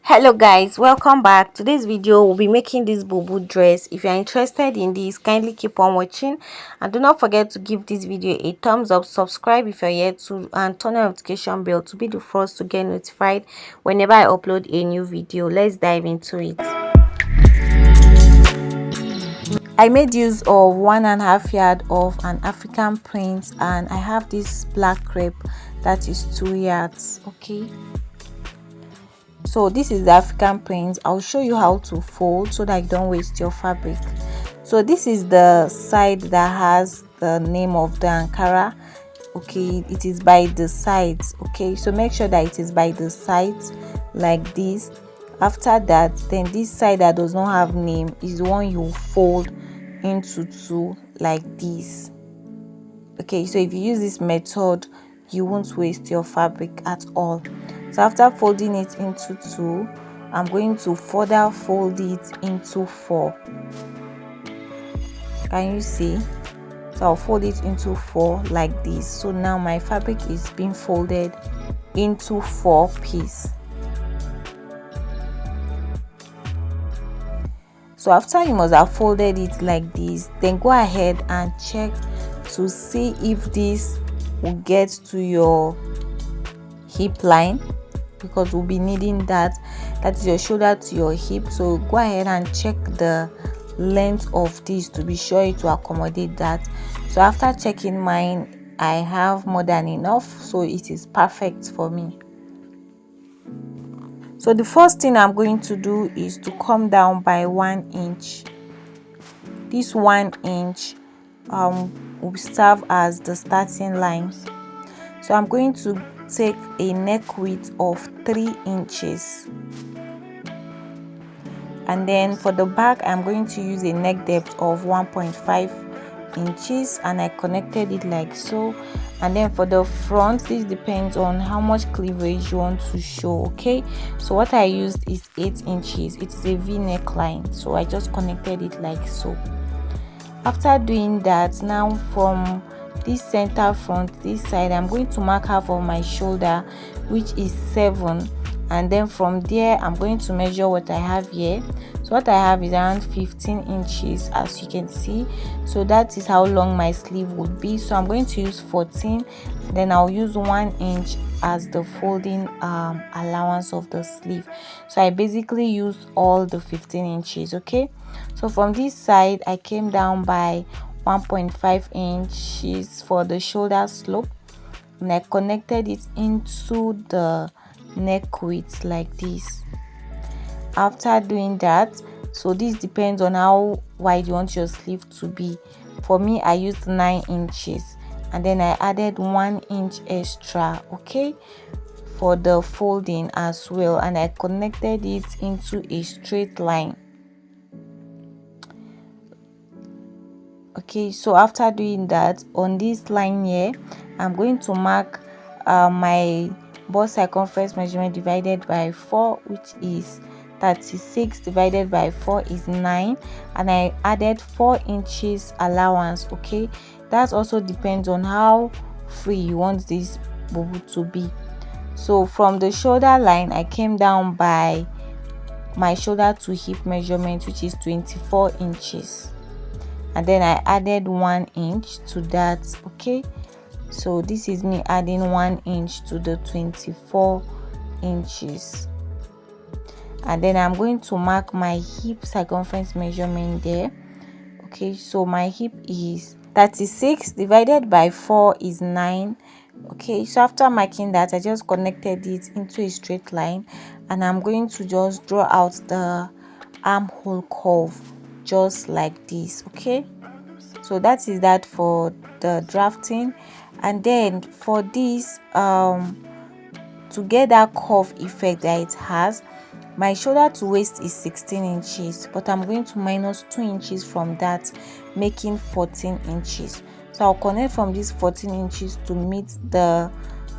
Hello guys, welcome back. Today's video we'll be making this Bubu dress. If you're interested in this, kindly keep on watching and do not forget to give this video a thumbs up, subscribe if you're yet to, and turn on notification bell to be the first to get notified whenever I upload a new video. Let's dive into it. I made use of 1.5 yard of an African print, and I have this black crepe that is 2 yards. Okay, so this is the African print. I'll show you how to fold so that you don't waste your fabric. So this is the side that has the name of the Ankara. Okay, it is by the sides. Okay, so make sure that it is by the sides like this. After that, then this side that does not have name is the one you fold into two like this. Okay, so if you use this method, you won't waste your fabric at all. So after folding it into two, I'm going to further fold it into 4. Can you see? So I'll fold it into 4 like this. So now my fabric is being folded into 4 pieces. So after you must have folded it like this, then go ahead and check to see if this will get to your hip line, because we'll be needing that. That is your shoulder to your hip. So go ahead and check the length of this to be sure it will accommodate that. So after checking mine, I have more than enough, so it is perfect for me. So the first thing I'm going to do is to come down by 1 inch. This 1 inch will serve as the starting line. So I'm going to take a neck width of 3 inches, and then for the back I'm going to use a neck depth of 1.5 inches, and I connected it like so. And then for the front, this depends on how much cleavage you want to show. Okay, so what I used is 8 inches. It is a V neckline, so I just connected it like so. After doing that, now from this center front, this side, I'm going to mark half of my shoulder, which is 7, and then from there I'm going to measure what I have here. So what I have is around 15 inches, as you can see. So that is how long my sleeve would be. So I'm going to use 14, then I'll use 1 inch as the folding allowance of the sleeve. So I basically used all the 15 inches. Okay, so from this side I came down by 1.5 inches for the shoulder slope, and I connected it into the neck width like this. After doing that, so this depends on how wide you want your sleeve to be. For me, I used 9 inches, and then I added 1 inch extra, okay, for the folding as well, and I connected it into a straight line. Okay, so after doing that, on this line here, I'm going to mark my bust circumference measurement divided by 4, which is 36 divided by 4 is 9, and I added 4 inches allowance. Okay, that also depends on how free you want this Bubu to be. So from the shoulder line, I came down by my shoulder to hip measurement, which is 24 inches, and then I added 1 inch to that. Okay, so this is me adding 1 inch to the 24 inches, and then I'm going to mark my hip circumference measurement there. Okay, so my hip is 36 divided by 4 is 9. Okay, so after marking that, I just connected it into a straight line, and I'm going to just draw out the armhole curve just like this. Okay, so that is that for the drafting. And then for this to get that curve effect that it has, my shoulder to waist is 16 inches, but I'm going to minus 2 inches from that, making 14 inches. So I'll connect from this 14 inches to meet the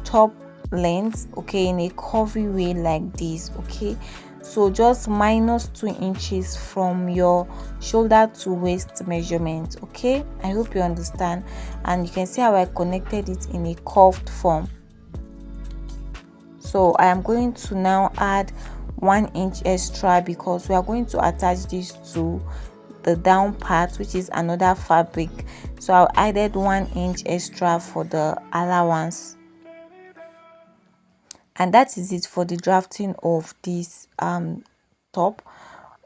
top length, okay, in a curvy way like this. Okay, so just minus 2 inches from your shoulder to waist measurement. Okay, I hope you understand, and you can see how I connected it in a curved form. So I am going to now add 1 inch extra because we are going to attach this to the down part, which is another fabric. So I added 1 inch extra for the allowance. And that is it for the drafting of this top.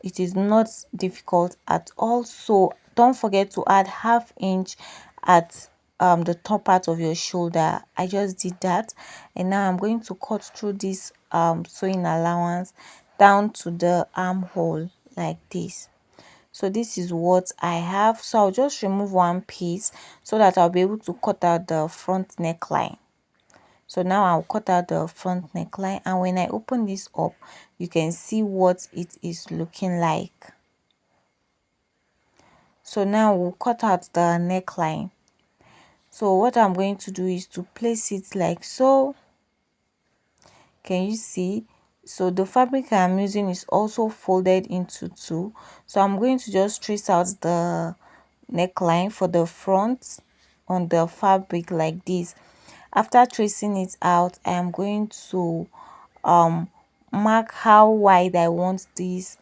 It is not difficult at all. So don't forget to add half inch at the top part of your shoulder. I just did that, and now I'm going to cut through this sewing allowance down to the armhole like this. So this is what I have. So I'll just remove one piece so that I'll be able to cut out the front neckline. So now I'll cut out the front neckline, and when I open this up, you can see what it is looking like. So now we'll cut out the neckline. So what I'm going to do is to place it like so. Can you see? So the fabric I'm using is also folded into two. So I'm going to just trace out the neckline for the front on the fabric like this. After tracing it out, I am going to mark how wide I want it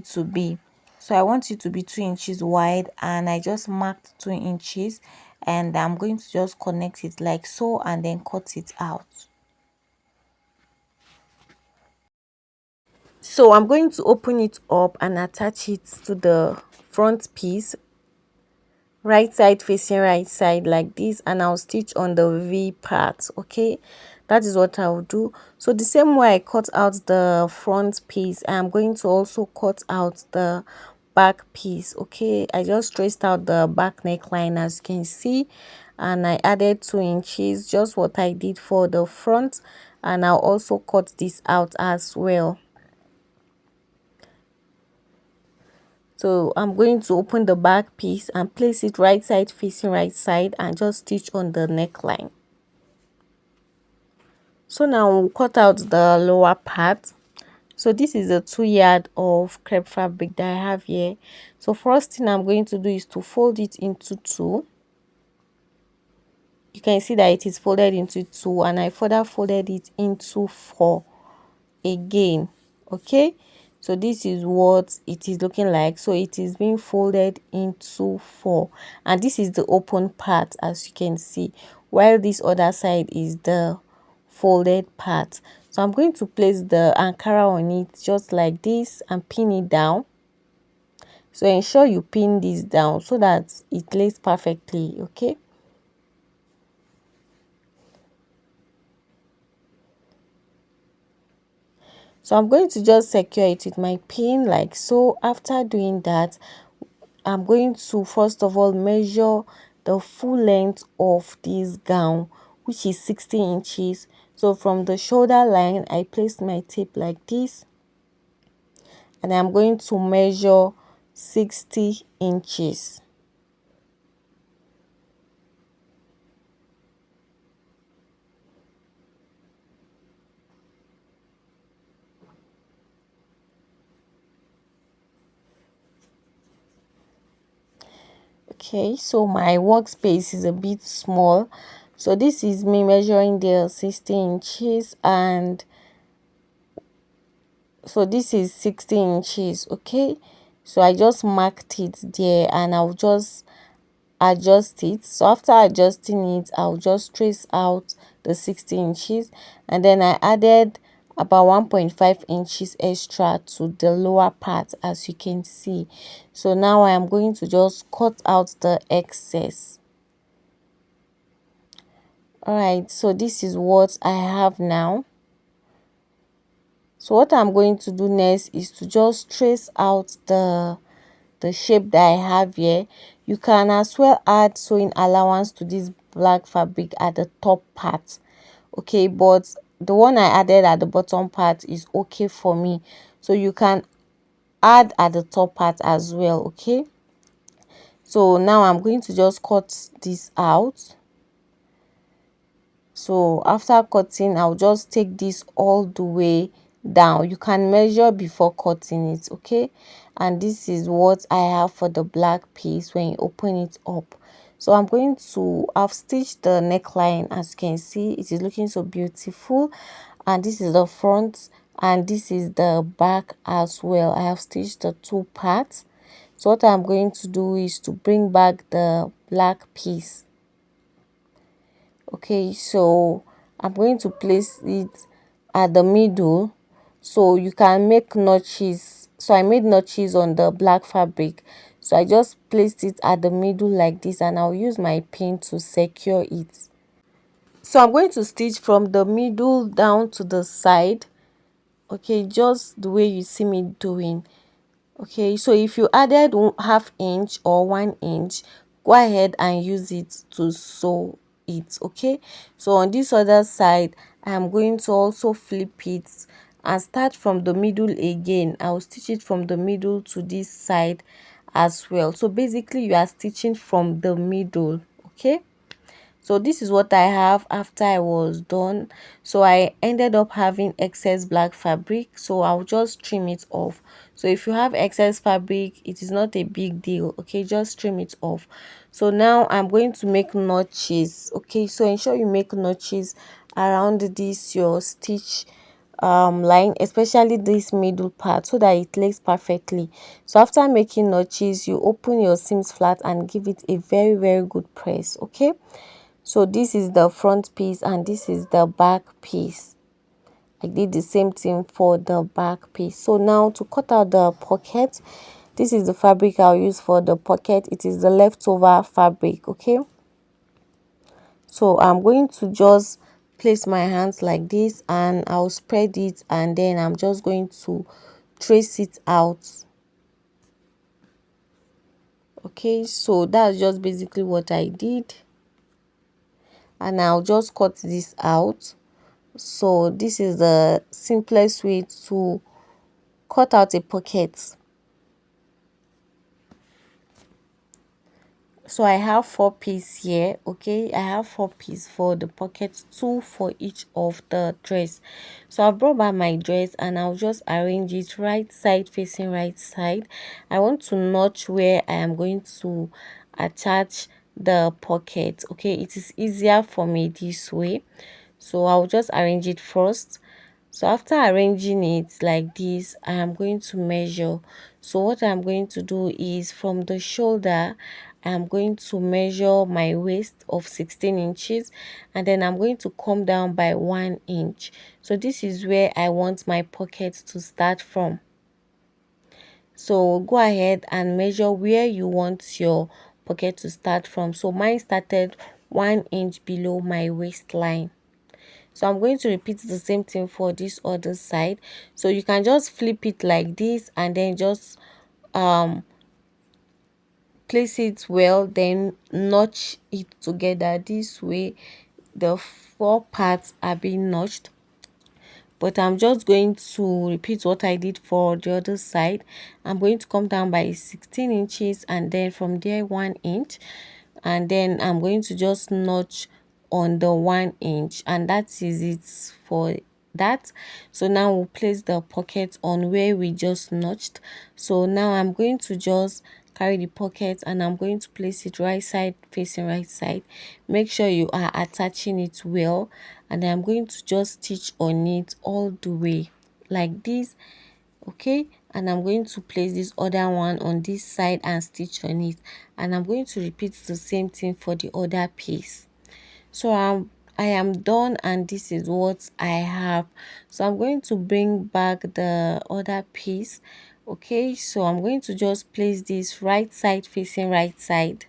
to be. So I want it to be 2 inches wide, and I just marked 2 inches, and I'm going to just connect it like so and then cut it out. So I'm going to open it up and attach it to the front piece, right side facing right side like this, and I'll stitch on the V part. Okay, that is what I'll do. So the same way I cut out the front piece, I'm going to also cut out the back piece. Okay, I just traced out the back neckline as you can see, and I added 2 inches, just what I did for the front, and I'll also cut this out as well. So I'm going to open the back piece and place it right side facing right side and just stitch on the neckline. So now we'll cut out the lower part. So this is a 2 yard of crepe fabric that I have here. So first thing I'm going to do is to fold it into two. You can see that it is folded into two, and I further folded it into four again. Okay, so this is what it is looking like. So it is being folded into four, and this is the open part as you can see, while this other side is the folded part. So I'm going to place the ankara on it just like this and pin it down. So ensure you pin this down so that it lays perfectly. Okay, so I'm going to just secure it with my pin like so. After doing that, I'm going to first of all measure the full length of this gown, which is 60 inches. So from the shoulder line, I placed my tape like this, and I'm going to measure 60 inches. Okay, so my workspace is a bit small. So this is me measuring the 60 inches, and so this is 60 inches. Okay, so I just marked it there, and I'll just adjust it. So after adjusting it, I'll just trace out the 60 inches, and then I added about 1.5 inches extra to the lower part as you can see. So now I am going to just cut out the excess. All right, so this is what I have now. So what I'm going to do next is to just trace out the shape that I have here. You can as well add sewing allowance to this black fabric at the top part. Okay, but the one I added at the bottom part is okay for me. So you can add at the top part as well. Okay, so now I'm going to just cut this out. So after cutting, I'll just take this all the way down. You can measure before cutting it. Okay, and this is what I have for the black piece when you open it up. So I've stitched the neckline. As you can see, it is looking so beautiful. and this is the front, and this is the back as well. I have stitched the two parts. So what I'm going to do is to bring back the black piece. Okay, so I'm going to place it at the middle so you can make notches. So I made notches on the black fabric, so I just placed it at the middle like this, and I'll use my pin to secure it. So I'm going to stitch from the middle down to the side. Okay, just the way you see me doing. Okay, so if you added half inch or 1 inch, go ahead and use it to sew it. Okay, so on this other side, I am going to also flip it and start from the middle again. I will stitch it from the middle to this side as well. So basically you are stitching from the middle. Okay, so this is what I have after I was done. So I ended up having excess black fabric, so I'll just trim it off. So if you have excess fabric, it is not a big deal. Okay, just trim it off. So now I'm going to make notches. Okay, so ensure you make notches around this your stitch line, especially this middle part, so that it lays perfectly. So after making notches, you open your seams flat and give it a very good press. Okay, so this is the front piece and this is the back piece. I did the same thing for the back piece. So now to cut out the pocket, this is the fabric I'll use for the pocket. It is the leftover fabric. Okay, so I'm going to just place my hands like this and I'll spread it, and then I'm just going to trace it out. Okay, so that's just basically what I did, and I'll just cut this out. So this is the simplest way to cut out a pocket. So I have 4 pieces here. Okay, I have 4 pieces for the pockets, 2 for each of the dress. So I've brought back my dress and I'll just arrange it right side facing right side. I want to notch where I am going to attach the pocket. Okay, it is easier for me this way, so I'll just arrange it first. So after arranging it like this, I am going to measure. So what I'm going to do is from the shoulder, I'm going to measure my waist of 16 inches, and then I'm going to come down by 1 inch. So this is where I want my pocket to start from. So go ahead and measure where you want your pocket to start from. So mine started 1 inch below my waistline. So I'm going to repeat the same thing for this other side. So you can just flip it like this and then just place it well, then notch it together. This way the 4 parts are being notched. But I'm just going to repeat what I did for the other side. I'm going to come down by 16 inches and then from there 1 inch, and then I'm going to just notch on the 1 inch, and that is it for that. So now we'll place the pocket on where we just notched. So now I'm going to just carry the pocket and I'm going to place it right side facing right side. Make sure you are attaching it well, and I'm going to just stitch on it all the way like this. Okay, and I'm going to place this other one on this side and stitch on it, and I'm going to repeat the same thing for the other piece. So I am done, and this is what I have. So I'm going to bring back the other piece. Okay, so I'm going to just place this right side facing right side,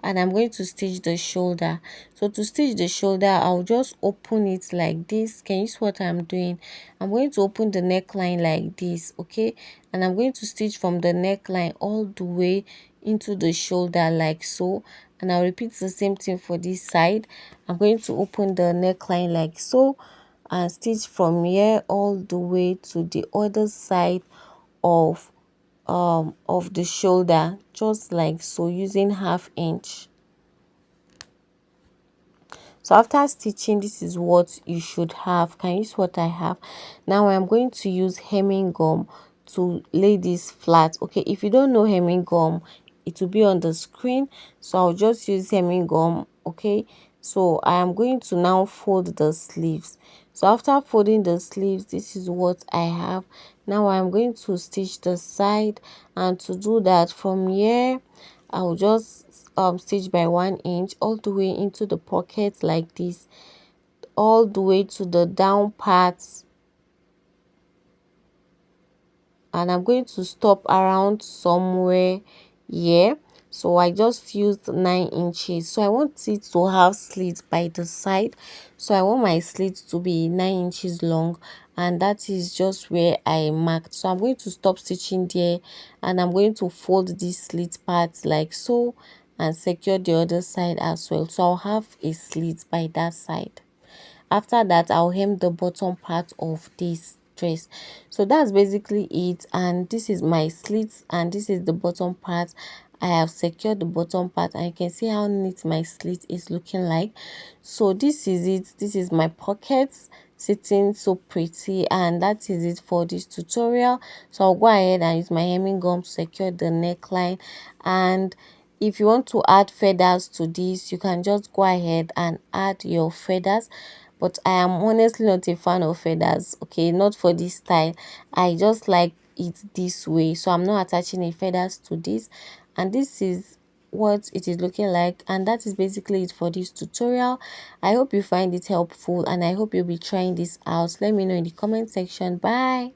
and I'm going to stitch the shoulder. So to stitch the shoulder, I'll just open it like this. Can you see what I'm doing? I'm going to open the neckline like this. Okay, and I'm going to stitch from the neckline all the way into the shoulder like so, and I'll repeat the same thing for this side. I'm going to open the neckline like so and stitch from here all the way to the other side of the shoulder, just like so, using half inch. So after stitching, this is what you should have. Can you see what I have? Now I'm going to use hemming gum to lay this flat. Okay, if you don't know hemming gum, it will be on the screen, so I'll just use hemming gum. Okay, So I am going to now fold the sleeves. So after folding the sleeves, this is what I have. Now I'm going to stitch the side, and to do that, from here I'll just stitch by 1 inch all the way into the pocket like this, all the way to the down parts, and I'm going to stop around somewhere here. So I just used 9 inches. So I want it to have slits by the side, so I want my slits to be 9 inches long, and that is just where I marked. So I'm going to stop stitching there, and I'm going to fold this slit part like so and secure the other side as well, so I'll have a slit by that side. After that, I'll hem the bottom part of this dress. So that's basically it, and this is my slits, and this is the bottom part. I have secured the bottom part, and you can see how neat my slit is looking like. So this is it. This is my pockets sitting so pretty, and that is it for this tutorial. So I'll go ahead and use my hemming gum to secure the neckline. And if you want to add feathers to this, you can just go ahead and add your feathers, but I am honestly not a fan of feathers. Okay, not for this style. I just like it this way, so I'm not attaching any feathers to this. And this is what it is looking like, and that is basically it for this tutorial. I hope you find it helpful, and I hope you'll be trying this out. Let me know in the comment section. Bye.